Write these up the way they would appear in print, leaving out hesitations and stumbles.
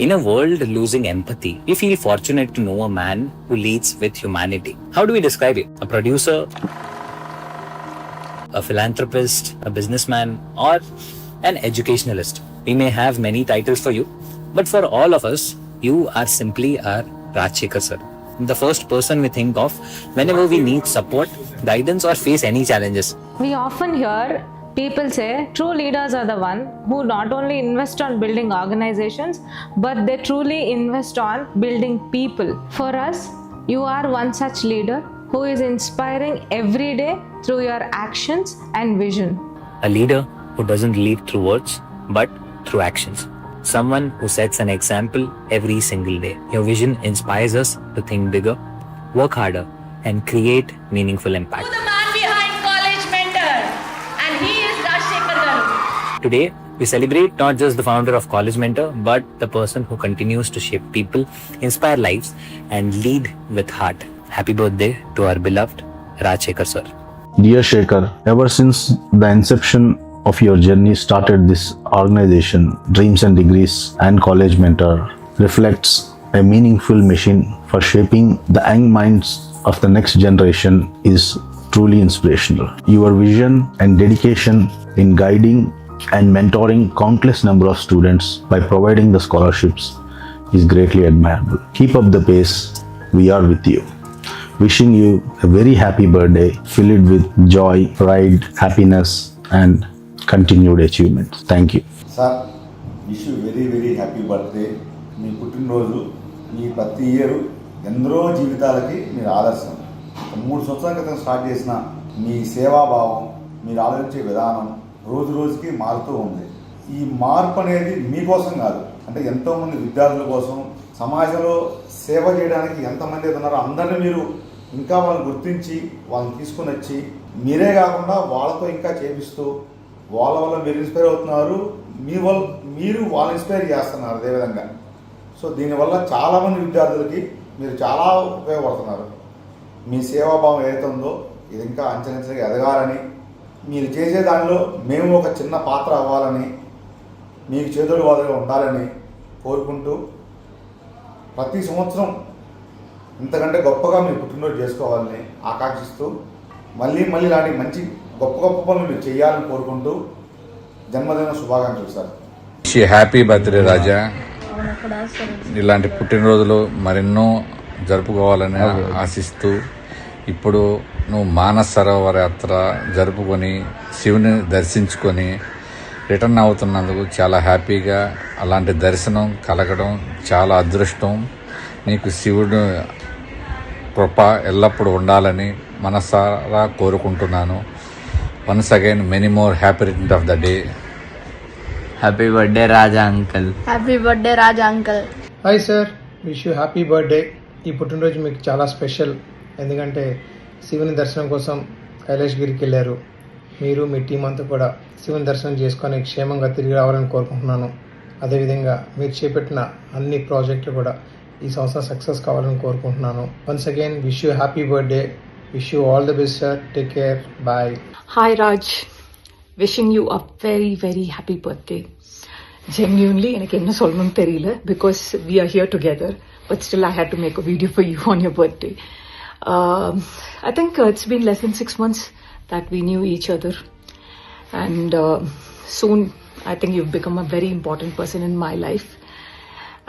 In a world losing empathy, we feel fortunate to know a man who leads with humanity. How do we describe you? A producer, a philanthropist, a businessman, or an educationalist. We may have many titles for you, but for all of us, you are simply our Rajshekhar sir. The first person we think of whenever we need support, guidance, or face any challenges. We often hear people say true leaders are the one who not only invest on building organizations, but they truly invest on building people. For us, you are one such leader who is inspiring every day through your actions and vision. A leader who doesn't lead through words, but through actions. Someone who sets an example every single day. Your vision inspires us to think bigger, work harder, and create meaningful impact. The man behind College Mentor, and he is Rajshekhar Garu. Today, we celebrate not just the founder of College Mentor, but the person who continues to shape people, inspire lives, and lead with heart. Happy birthday to our beloved Rajshekhar sir. Dear Shekhar, ever since the inception of your journey started, this organization, Dreams and Degrees and College Mentor, reflects a meaningful mission for shaping the young minds of the next generation is truly inspirational. Your vision and dedication in guiding and mentoring countless number of students by providing the scholarships is greatly admirable. Keep up the pace. We are with you. Wishing you a very happy birthday filled with joy, pride, happiness and continued achievements. Thank you. Sir wish you very very happy birthday. మీ పుట్టినరోజు మీ ప్రతి year ఎందరో జీవితాలకి మీరు ఆదర్శం. 3 సంవత్సరాల క్రితం స్టార్ట్ చేసిన మీ సేవాభావం, మీరు ఆలోచించే విధానం రోజు రోజుకి మారుతూ ఉంది. ఈ మార్పు అనేది మీకోసం కాదు, అంటే ఎంతోమంది విద్యార్థుల కోసం, సమాజంలో సేవ చేయడానికి ఎంతమంది ఉన్నారో అందరినీ మీరు ఇంకా వాళ్ళని గుర్తించి వాళ్ళని తీసుకుని వచ్చి మీరే కాకుండా వాళ్ళతో ఇంకా చేపిస్తూ వాళ్ళ వల్ల మీరు ఇన్స్పైర్ అవుతున్నారు, మీరు వాళ్ళు ఇన్స్పైర్ చేస్తున్నారు అదేవిధంగా. సో దీనివల్ల చాలామంది విద్యార్థులకి మీరు చాలా ఉపయోగపడుతున్నారు. మీ సేవాభావం ఏదైతే ఉందో ఇది ఇంకా అంచెలంచెలుగా ఎదగాలని, మీరు చేసే దానిలో మేము ఒక చిన్న పాత్ర అవ్వాలని, మీకు చేతులు వాదులుగా ఉండాలని కోరుకుంటూ ప్రతి సంవత్సరం ఇంతకంటే గొప్పగా మీరు పుట్టినరోజు చేసుకోవాలని ఆకాంక్షిస్తూ మళ్ళీ ఇలాంటి మంచి గొప్ప పనులు మీరు చేయాలని కోరుకుంటూ జన్మదిన శుభాకాంక్షలు సార్. హ్యాపీ బర్త్డే రాజా. ఇలాంటి పుట్టినరోజులు మరెన్నో జరుపుకోవాలని ఆశిస్తూ ఇప్పుడు నువ్వు మానస సరోవర యాత్ర జరుపుకొని శివుని దర్శించుకొని రిటర్న్ అవుతున్నందుకు చాలా హ్యాపీగా, అలాంటి దర్శనం కలగడం చాలా అదృష్టం. నీకు శివుడు కృప ఎల్లప్పుడూ ఉండాలని మనసారా కోరుకుంటున్నాను. Once again many more happy return of the day. Happy birthday Raja uncle. Happy birthday Raja uncle. Hi sir, wish you happy birthday. ఈ పుట్టినరోజు మీకు చాలా స్పెషల్, ఎందుకంటే శివుని దర్శనం కోసం కైలాసగిరికి వెళ్ళారు. మీరు మీ టీం అంతా కూడా శివుని దర్శనం చేసుకొని క్షేమంగా తిరిగి రావాలని కోరుకుంటున్నాను. అదేవిధంగా మీరు చేపట్టిన అన్ని ప్రాజెక్టులు కూడా ఈ సంవత్సరం సక్సెస్ కావాలని కోరుకుంటున్నాను. Once again wish you happy birthday. Wish you all the best sir. Take care. Bye. Hi Raj, wishing you a very very happy birthday. Genuinely, எனக்கு என்ன சொல்லணும்னு தெரியல because we are here together, but still I had to make a video for you on your birthday. I think it's been less than 6 months that we knew each other, and soon I think you've become a very important person in my life,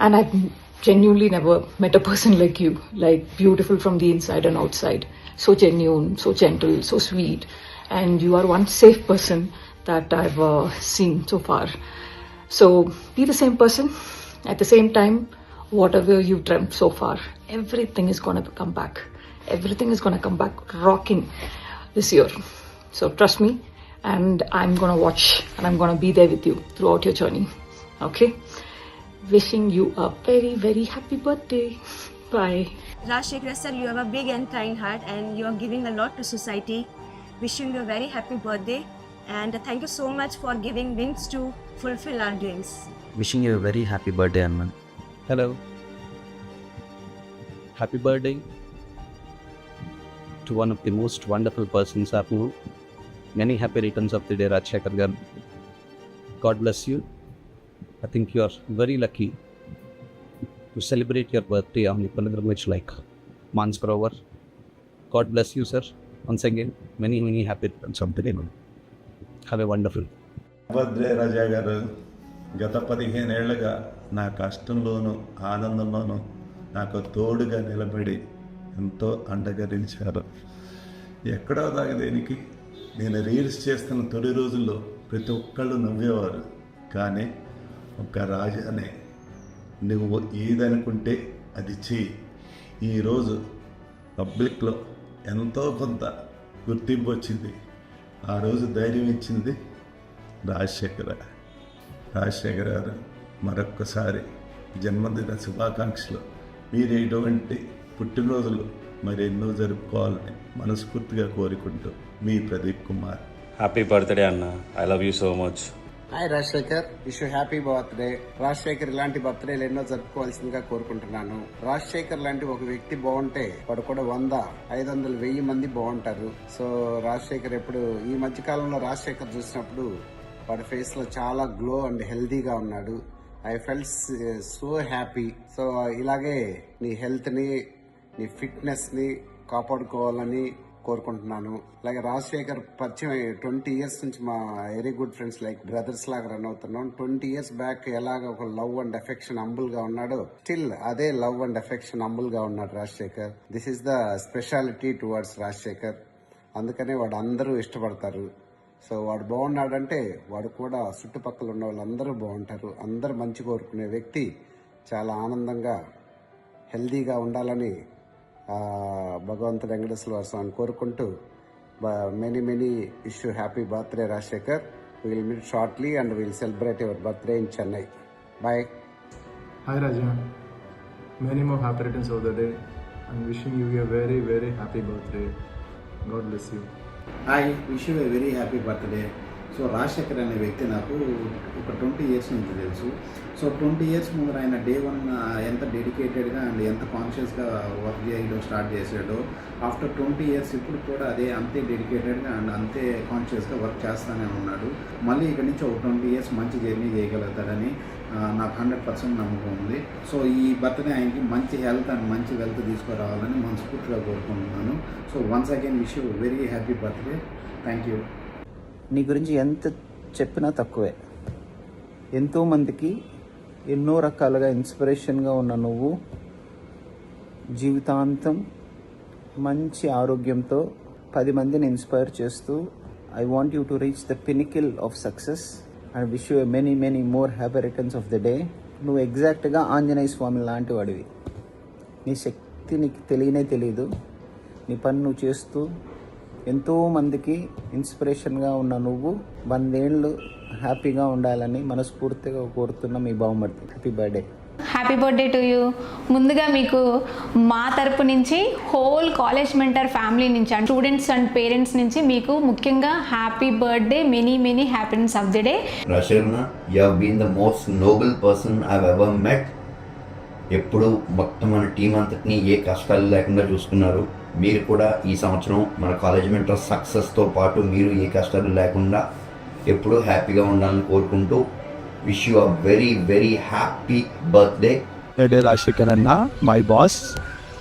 and I've genuinely never met a person like you, like beautiful from the inside and outside, so genuine, so gentle, so sweet, and you are one safe person that I've seen so far. So be the same person. At the same time, whatever you've dreamt so far, everything is going to come back. Everything is going to come back rocking this year. So trust me, and I'm going to watch and I'm going to be there with you throughout your journey. Okay? Wishing you a very very happy birthday. Bye. Rajshekhar sir, you have a big and kind heart and you are giving a lot to society. Wishing you a very happy birthday and thank you so much for giving wings to fulfill our dreams. Wishing you a very happy birthday, Arman. Hello. Happy birthday to one of the most wonderful persons I've known. Many happy returns of the day, Rajshekhar Garu. God bless you. I think you are very lucky to celebrate your birthday on the pilgrimage like months per hour. God bless you, sir. Once again, many, many happy returns of the day. Have a wonderful. Birthday Raja garu, గత 15 ఏళ్లుగా నా కష్టంలోనూ ఆనందంలోనూ నాకు తోడుగా నిలబడి ఎంతో అండగా నిలిచారు. ఎక్కడో దాగదేనికి నేను రీల్స్ చేస్తున్న తొలి రోజుల్లో ప్రతి ఒక్కళ్ళు నవ్వేవారు. కానీ ఒక రాజానే నువ్వు ఏదనుకుంటే అది చెయ్యి. ఈరోజు పబ్లిక్లో ఎంతో కొంత గుర్తింపు వచ్చింది. ఆ రోజు ధైర్యం ఇచ్చింది రాజశేఖర్ గారు. మరొక్కసారి జన్మదిన శుభాకాంక్షలు. మీరు ఇటువంటి పుట్టినరోజులు మరెన్నో జరుపుకోవాలని మనస్ఫూర్తిగా కోరుకుంటూ మీ ప్రదీప్ కుమార్. హ్యాపీ బర్త్డే అన్న, I love you so much. Hi Rajasekhar, wish you happy birthday. Rajasekhar ఇలాంటి బర్త్డేలు ఎన్నో జరుపుకోవాల్సిందిగా కోరుకుంటున్నాను. రాజశేఖర్ లాంటి ఒక వ్యక్తి బాగుంటే వాడు కూడా 100, 500, 1000 మంది బాగుంటారు. సో రాజశేఖర్ ఎప్పుడు ఈ మధ్య కాలంలో రాజశేఖర్ చూసినప్పుడు వాడి ఫేస్ లో చాలా గ్లో అండ్ హెల్దీగా ఉన్నాడు. I felt so happy. So ఇలాగే నీ హెల్త్ ని, నీ ఫిట్నెస్ ని కాపాడుకోవాలని కోరుకుంటున్నాను. అలాగే రాజశేఖర్ పరిచయం 20 years నుంచి మా very good friends, like brothers లాగా రన్ అవుతున్నాం. 20 years బ్యాక్ ఎలాగ ఒక లవ్ అండ్ అఫెక్షన్ అంబుల్ గా ఉన్నాడో స్టిల్ అదే లవ్ అండ్ అఫెక్షన్ అంబుల్ గా ఉన్నాడు Rajasekhar. This is the speciality towards Rajasekhar. అందుకనే వాడు అందరూ ఇష్టపడతారు. సో వాడు బాగున్నాడంటే వాడు కూడా చుట్టుపక్కల ఉన్న వాళ్ళందరూ బాగుంటారు. అందరూ మంచి కోరుకునే వ్యక్తి. చాలా ఆనందంగా హెల్దీగా ఉండాలని భగవంతుడు వెంకటేశ్వర స్వామిని కోరుకుంటూ many wish you happy birthday Rajasekhar. Will meet shortly and will celebrate your birthday in Chennai. Bye. Hi Raja, many more happy returns of the day. I'm wishing you a very, very happy birthday. God bless you. Hi, wish you a very happy birthday. So Rajasekhar అనే వ్యక్తి నాకు ఒక 20 years నుంచి తెలుసు. So 20 years ముందు ఆయన day 1 ఎంత డెడికేటెడ్గా అండ్ ఎంత కాన్షియస్గా వర్క్ చేయడం స్టార్ట్ చేసాడో, ఆఫ్టర్ 20 years ఇప్పుడు కూడా అదే అంతే డెడికేటెడ్గా అండ్ అంతే కాన్షియస్గా వర్క్ చేస్తూనే ఉన్నాడు. మళ్ళీ ఇక్కడ నుంచి ఒక 20 years మంచి జర్నీ చేయగలుగుతాడని నాకు 100% నమ్మకం ఉంది. సో ఈ బర్త్డే ఆయనకి మంచి హెల్త్ అండ్ మంచి వెల్త్ తీసుకురావాలని మనస్ఫూర్తిగా కోరుకుంటున్నాను. So once again wish you very happy birthday. Thank you. నీ గురించి ఎంత చెప్పినా తక్కువే. ఎంతోమందికి ఎన్నో రకాలుగా ఇన్స్పిరేషన్గా ఉన్న నువ్వు జీవితాంతం మంచి ఆరోగ్యంతో 10 మందిని ఇన్స్పైర్ చేస్తూ I want you to reach the pinnacle of success and wish you many more happy returns of the day. నువ్వు ఎగ్జాక్ట్గా ఆంజనేయ స్వామి లాంటి వాడివి. నీ శక్తి నీకు తెలియదు. నీ పని నువ్వు చేస్తూ ఎంతోమందికి ఇన్స్పిరేషన్గా ఉన్న నువ్వు 100 ఏళ్ళు హ్యాపీగా ఉండాలని మనస్ఫూర్తిగా కోరుతున్న మీ బావమర్ది. Happy birthday. Happy birthday to you. ముందుగా మీకు మా తరపు నుంచి హోల్ కాలేజ్ మెంటర్ ఫ్యామిలీ నుంచి అండ్ స్టూడెంట్స్ అండ్ పేరెంట్స్ నుంచి మీకు ముఖ్యంగా happy birthday, many happiness of the day. Rashirna, you have been the most noble person I've ever met. ఎప్పుడు మొత్తం మన టీం అంతటిని ఏ కష్టాలు లేకుండా చూసుకున్నారు. మీరు కూడా ఈ సంవత్సరం మన కాలేజ్ మెంటర్ సక్సెస్తో పాటు మీరు ఏ కష్టాలు లేకుండా ఎప్పుడూ హ్యాపీగా ఉండాలని కోరుకుంటూ wish you a very happy birthday. Rashikar Anna, my boss,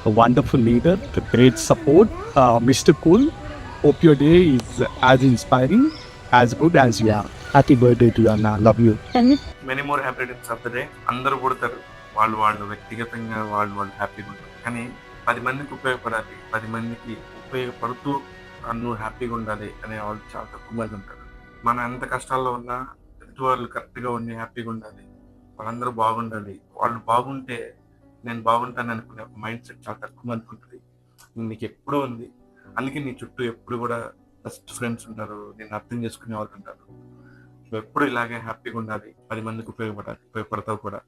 a wonderful leader, a great support, Mr. Cool. Hope your day is as inspiring, as good as you are. Happy birthday to you, Anna. Love you. Many more happy returns of the day. అందరూ పుడతారు, వాళ్ళు వ్యక్తిగతంగా వాళ్ళు హ్యాపీగా ఉంటారు. కానీ 10 మందికి ఉపయోగపడాలి, 10 మందికి ఉపయోగపడుతూ అన్ను హ్యాపీగా ఉండాలి అనే వాళ్ళు చాలా తక్కువ మంది ఉంటారు. మనం ఎంత కష్టాల్లో ఉన్నా ఎదుటి వాళ్ళు కరెక్ట్గా ఉండి హ్యాపీగా ఉండాలి, వాళ్ళందరూ బాగుండాలి. వాళ్ళు బాగుంటే నేను బాగుంటాను అనుకునే ఒక మైండ్ సెట్ చాలా తక్కువ మందికి ఉంటుంది. నీకు ఎప్పుడూ ఉంది. అందుకే నీ చుట్టూ ఎప్పుడు కూడా బెస్ట్ ఫ్రెండ్స్ ఉంటారు, నేను అర్థం చేసుకునే వాళ్ళు ఉంటారు. నువ్వు ఎప్పుడు ఇలాగే హ్యాపీగా ఉండాలి, 10 మందికి ఉపయోగపడతావు కూడా.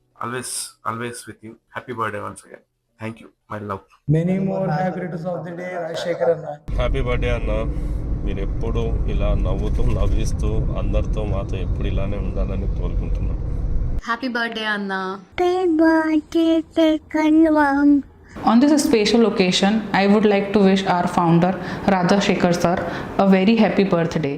Always with you. Happy birthday once again. Thank you, my love. Many more happy returns of the day, Rashikar Anna. Happy birthday అన్న. మీరు ఎప్పుడు ఇలా నవ్విస్తూ అందరితో మాతో ఎప్పుడు ఇలానే ఉండాలని కోరుకుంటున్నాను. హ్యాపీ బర్త్డే అన్న. On this special occasion, I would like to wish our founder, Raja Shekhar sir, a very happy birthday.